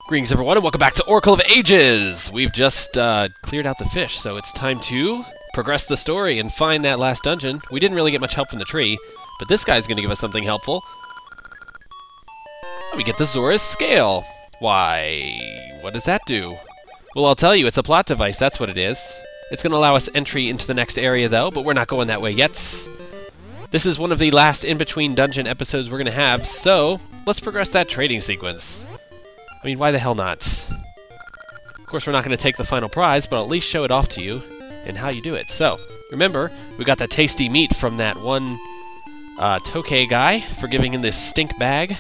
Greetings everyone and welcome back to Oracle of Ages! We've just cleared out the fish, so it's time to progress the story and find that last dungeon. We didn't really get much help from the tree, but this guy's going to give us something helpful. We get the Zora's Scale. Why, what does that do? Well, I'll tell you, it's a plot device, that's what it is. It's going to allow us entry into the next area though, but we're not going that way yet. This is one of the last in-between dungeon episodes we're going to have, so let's progress that trading sequence. I mean, why the hell not? Of course, we're not going to take the final prize, but I'll at least show it off to you and how you do it. So, remember, we got that tasty meat from that one Tokay guy for giving him this stink bag.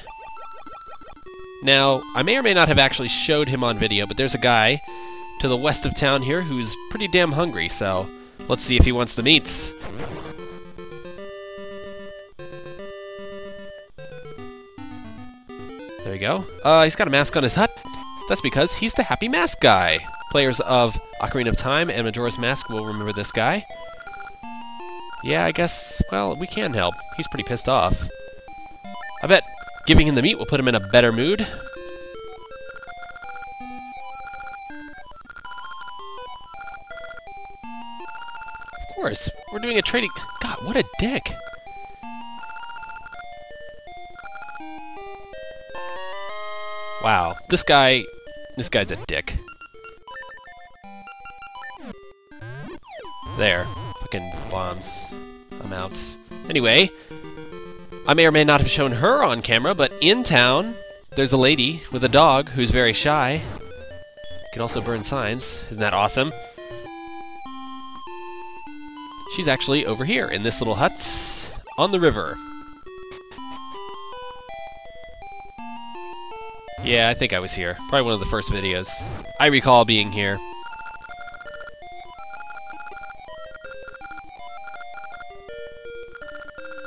Now, I may or may not have actually showed him on video, but there's a guy to the west of town here who's pretty damn hungry, so let's see if he wants the meats. There you go. He's got a mask on his hut. That's because he's the Happy Mask guy. Players of Ocarina of Time and Majora's Mask will remember this guy. Yeah, I guess, well, we can help. He's pretty pissed off. I bet giving him the meat will put him in a better mood. Of course, we're doing a trading... God, what a dick. Wow, this guy's a dick. There, fucking bombs. I'm out. Anyway, I may or may not have shown her on camera, but in town, there's a lady with a dog who's very shy. Can also burn signs. Isn't that awesome? She's actually over here in this little hut on the river. Yeah, I think I was here. Probably one of the first videos. I recall being here.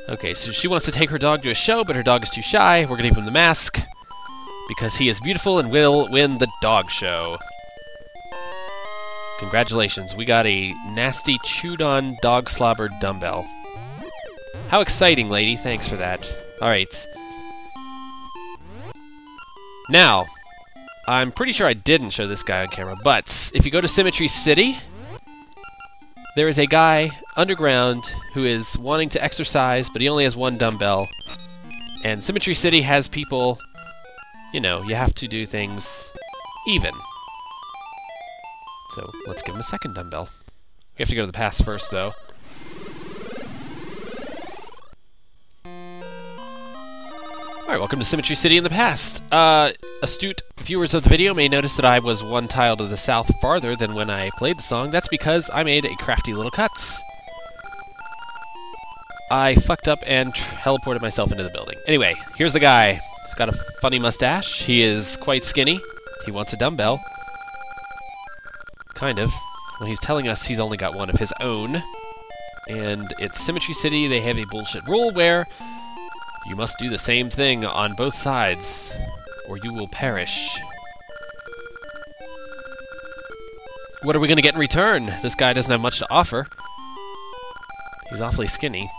Okay, so she wants to take her dog to a show, but her dog is too shy. We're gonna give him the mask because he is beautiful and will win the dog show. Congratulations, we got a nasty chewed-on dog slobbered dumbbell. How exciting, lady. Thanks for that. Alright. Now, I'm pretty sure I didn't show this guy on camera, but if you go to Symmetry City, there is a guy underground who is wanting to exercise, but he only has one dumbbell. And Symmetry City has people, you know, you have to do things even. So let's give him a second dumbbell. We have to go to the past first, though. Alright, welcome to Symmetry City in the past. Astute viewers of the video may notice that I was one tile to the south farther than when I played the song. That's because I made a crafty little cuts. I fucked up and teleported myself into the building. Anyway, here's the guy. He's got a funny mustache. He is quite skinny. He wants a dumbbell. Kind of. Well, he's telling us he's only got one of his own. And it's Symmetry City. They have a bullshit rule where you must do the same thing on both sides, or you will perish. What are we going to get in return? This guy doesn't have much to offer. He's awfully skinny.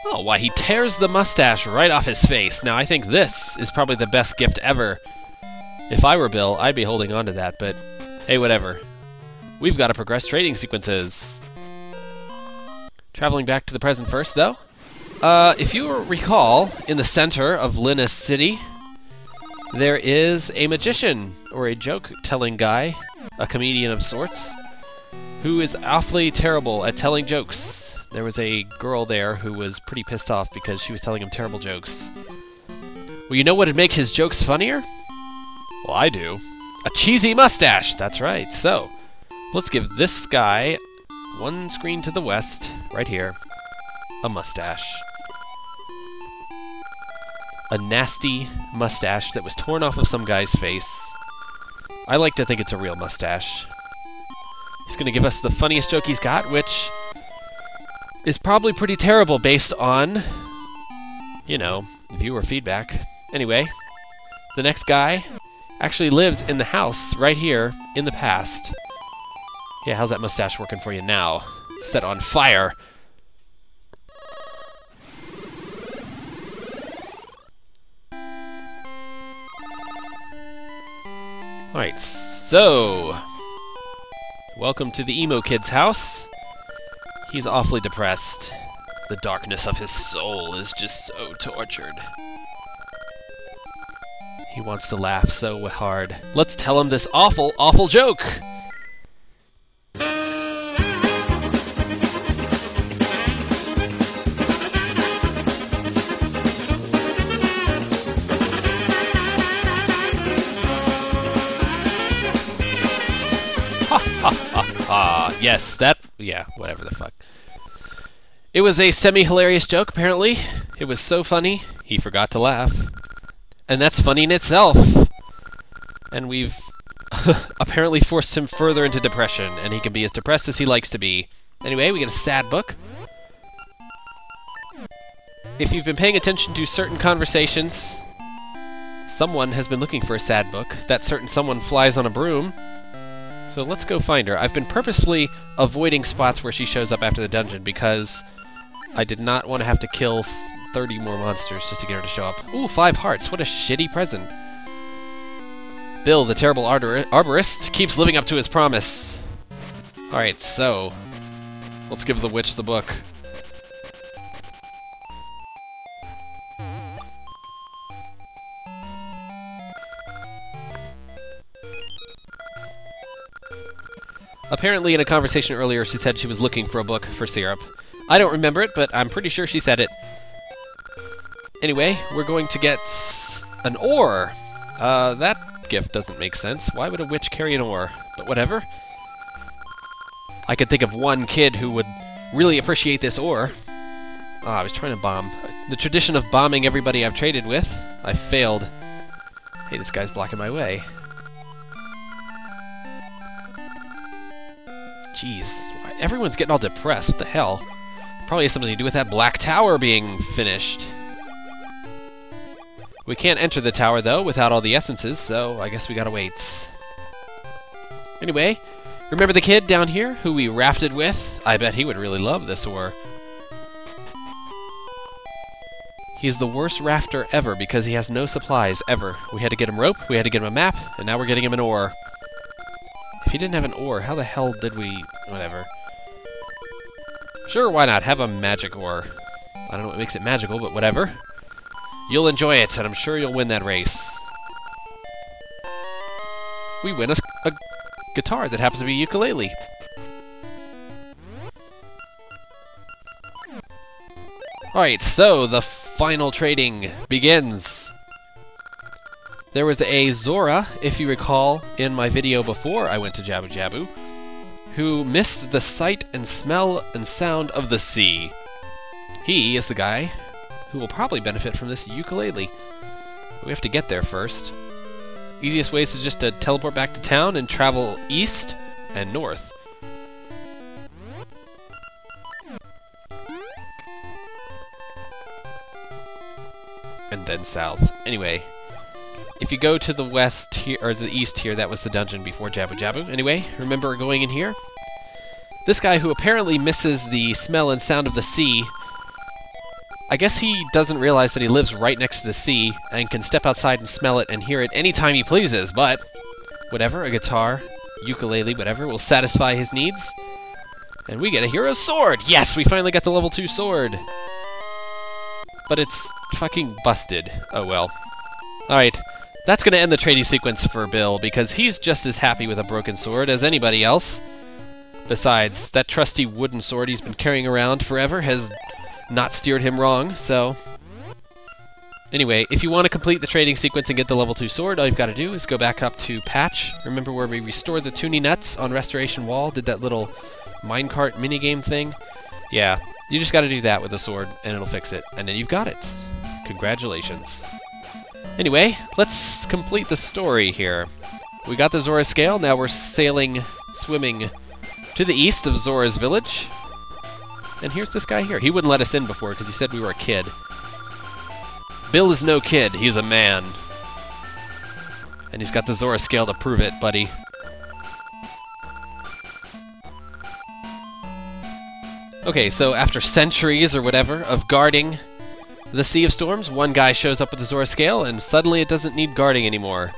Oh, why, he tears the mustache right off his face. Now, I think this is probably the best gift ever. If I were Bill, I'd be holding on to that, but hey, whatever. We've got to progress trading sequences. Traveling back to the present first, though. If you recall, in the center of Linus City, there is a magician, or a joke-telling guy, a comedian of sorts, who is awfully terrible at telling jokes. There was a girl there who was pretty pissed off because she was telling him terrible jokes. Well, you know what would make his jokes funnier? Well, I do. A cheesy mustache! That's right. So, let's give this guy one screen to the west, right here, a mustache. A nasty mustache that was torn off of some guy's face. I like to think it's a real mustache. He's gonna give us the funniest joke he's got, which is probably pretty terrible based on, you know, viewer feedback. Anyway, the next guy actually lives in the house right here in the past. Yeah, how's that mustache working for you now? Set on fire. Alright, so... welcome to the emo kid's house. He's awfully depressed. The darkness of his soul is just so tortured. He wants to laugh so hard. Let's tell him this awful, awful joke! Yes, that... yeah, whatever the fuck. It was a semi-hilarious joke, apparently. It was so funny, he forgot to laugh. And that's funny in itself. And we've apparently forced him further into depression, and he can be as depressed as he likes to be. Anyway, we get a sad book. If you've been paying attention to certain conversations, someone has been looking for a sad book. That certain someone flies on a broom. So let's go find her. I've been purposefully avoiding spots where she shows up after the dungeon because I did not want to have to kill 30 more monsters just to get her to show up. Ooh, 5 hearts. What a shitty present. Bill, the terrible arborist, keeps living up to his promise. Alright, so let's give the witch the book. Apparently, in a conversation earlier, she said she was looking for a book for syrup. I don't remember it, but I'm pretty sure she said it. Anyway, we're going to get an oar. That gift doesn't make sense. Why would a witch carry an oar? But whatever. I could think of one kid who would really appreciate this oar. Ah, I was trying to bomb. The tradition of bombing everybody I've traded with. I failed. Hey, this guy's blocking my way. Jeez, everyone's getting all depressed. What the hell? Probably has something to do with that black tower being finished. We can't enter the tower, though, without all the essences, so I guess we gotta wait. Anyway, remember the kid down here who we rafted with? I bet he would really love this oar. He's the worst rafter ever because he has no supplies, ever. We had to get him rope, we had to get him a map, and now we're getting him an oar. If he didn't have an oar, how the hell did we... whatever. Sure, why not? Have a magic oar. I don't know what makes it magical, but whatever. You'll enjoy it, and I'm sure you'll win that race. We win a guitar that happens to be a ukulele. Alright, so the final trading begins. There was a Zora, if you recall, in my video before I went to Jabu Jabu, who missed the sight and smell and sound of the sea. He is the guy who will probably benefit from this ukulele. We have to get there first. Easiest way is just to teleport back to town and travel east and north. And then south. Anyway, if you go to the west here, or the east here, that was the dungeon before Jabu Jabu. Anyway, remember going in here? This guy who apparently misses the smell and sound of the sea, I guess he doesn't realize that he lives right next to the sea and can step outside and smell it and hear it anytime he pleases, but whatever, a guitar, ukulele, whatever, will satisfy his needs. And we get a hero sword! Yes, we finally got the level 2 sword! But it's fucking busted. Oh well. Alright. That's going to end the trading sequence for Bill, because he's just as happy with a broken sword as anybody else. Besides, that trusty wooden sword he's been carrying around forever has not steered him wrong, so... Anyway, if you want to complete the trading sequence and get the level 2 sword, all you've got to do is go back up to Patch. Remember where we restored the Toonie Nuts on Restoration Wall? Did that little minecart minigame thing? Yeah, you just got to do that with the sword, and it'll fix it. And then you've got it. Congratulations. Anyway, let's complete the story here. We got the Zora scale, now we're swimming to the east of Zora's village. And here's this guy here. He wouldn't let us in before because he said we were a kid. Bill is no kid, he's a man. And he's got the Zora scale to prove it, buddy. Okay, so after centuries or whatever of guarding the Sea of Storms, one guy shows up with the Zora scale, and suddenly it doesn't need guarding anymore.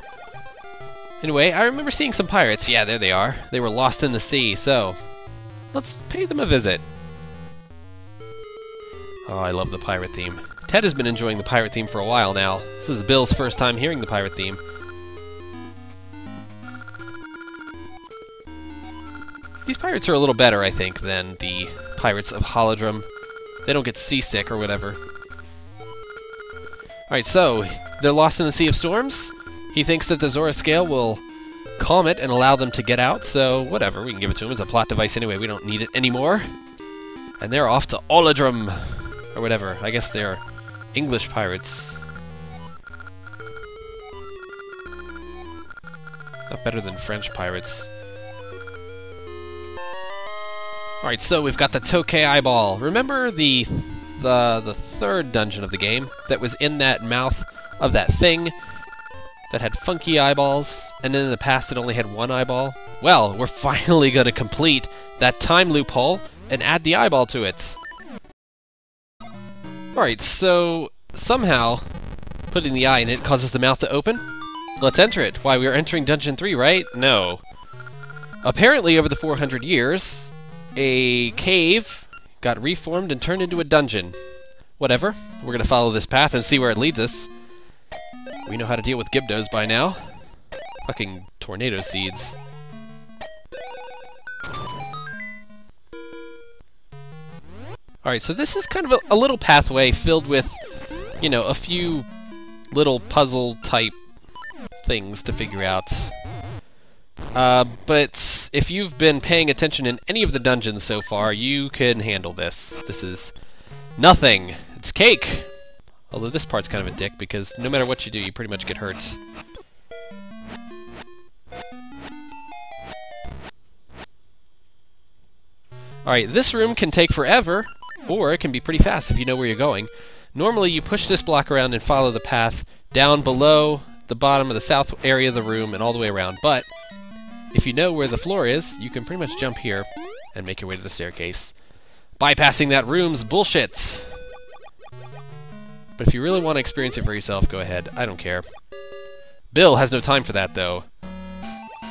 Anyway, I remember seeing some pirates. Yeah, there they are. They were lost in the sea, so let's pay them a visit. Oh, I love the pirate theme. Ted has been enjoying the pirate theme for a while now. This is Bill's first time hearing the pirate theme. These pirates are a little better, I think, than the pirates of Holodrum. They don't get seasick or whatever. Alright, so, they're lost in the Sea of Storms. He thinks that the Zora Scale will calm it and allow them to get out, so whatever, we can give it to him. It's a plot device anyway, we don't need it anymore. And they're off to Holodrum, or whatever. I guess they're English pirates. Not better than French pirates. Alright, so we've got the Tokay Eyeball. Remember the third dungeon of the game that was in that mouth of that thing that had funky eyeballs, and then in the past it only had one eyeball? Well, we're finally going to complete that time loophole and add the eyeball to it. Alright, so somehow putting the eye in it causes the mouth to open? Let's enter it. Why, we are entering Dungeon 3, right? No. Apparently, over the 400 years, a cave got reformed and turned into a dungeon. Whatever. We're going to follow this path and see where it leads us. We know how to deal with Gibdos by now. Fucking tornado seeds. Alright, so this is kind of a little pathway filled with, you know, a few little puzzle-type things to figure out. But if you've been paying attention in any of the dungeons so far, you can handle this. This is nothing. It's cake! Although this part's kind of a dick, because no matter what you do, you pretty much get hurt. Alright, this room can take forever, or it can be pretty fast if you know where you're going. Normally, you push this block around and follow the path down below the bottom of the south area of the room and all the way around, but if you know where the floor is, you can pretty much jump here and make your way to the staircase, bypassing that room's bullshit. But if you really want to experience it for yourself, go ahead. I don't care. Bill has no time for that, though.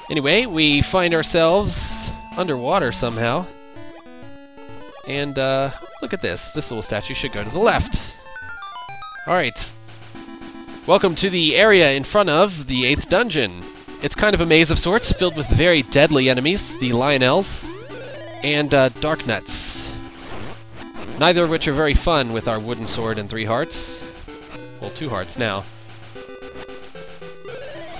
Anyway, we find ourselves underwater somehow. And, look at this. This little statue should go to the left. Alright. Welcome to the area in front of the 8th dungeon. It's kind of a maze of sorts, filled with very deadly enemies, the Lionels, and, Dark Nuts. Neither of which are very fun with our wooden sword and 3 hearts. Well, 2 hearts now.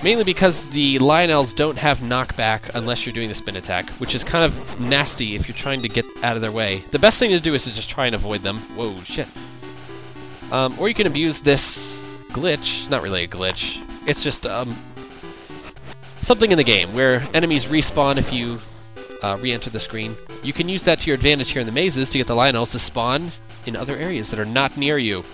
Mainly because the Lionels don't have knockback unless you're doing the spin attack, which is kind of nasty if you're trying to get out of their way. The best thing to do is to just try and avoid them. Whoa, shit. Or you can abuse this glitch. Not really a glitch. It's just, something in the game where enemies respawn if you re-enter the screen. You can use that to your advantage here in the mazes to get the Lionels to spawn in other areas that are not near you.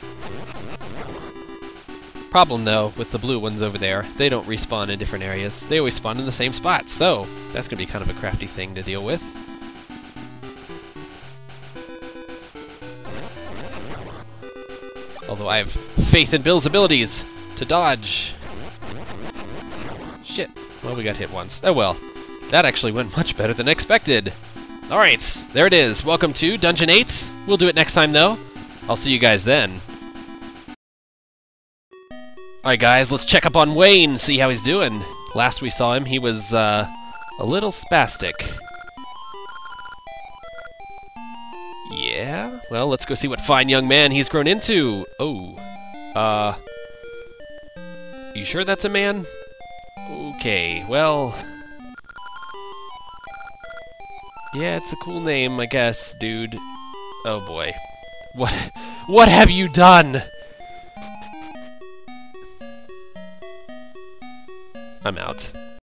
Problem, though, with the blue ones over there, they don't respawn in different areas. They always spawn in the same spot, so that's going to be kind of a crafty thing to deal with. Although I have faith in Bill's abilities to dodge. Shit. Well, we got hit once. Oh well. That actually went much better than expected. Alright, there it is. Welcome to Dungeon 8. We'll do it next time, though. I'll see you guys then. Alright, guys, let's check up on Wayne, see how he's doing. Last we saw him, he was, a little spastic. Yeah? Well, let's go see what fine young man he's grown into. Oh. You sure that's a man? Okay, well... yeah, it's a cool name, I guess, dude. Oh boy. What have you done? I'm out.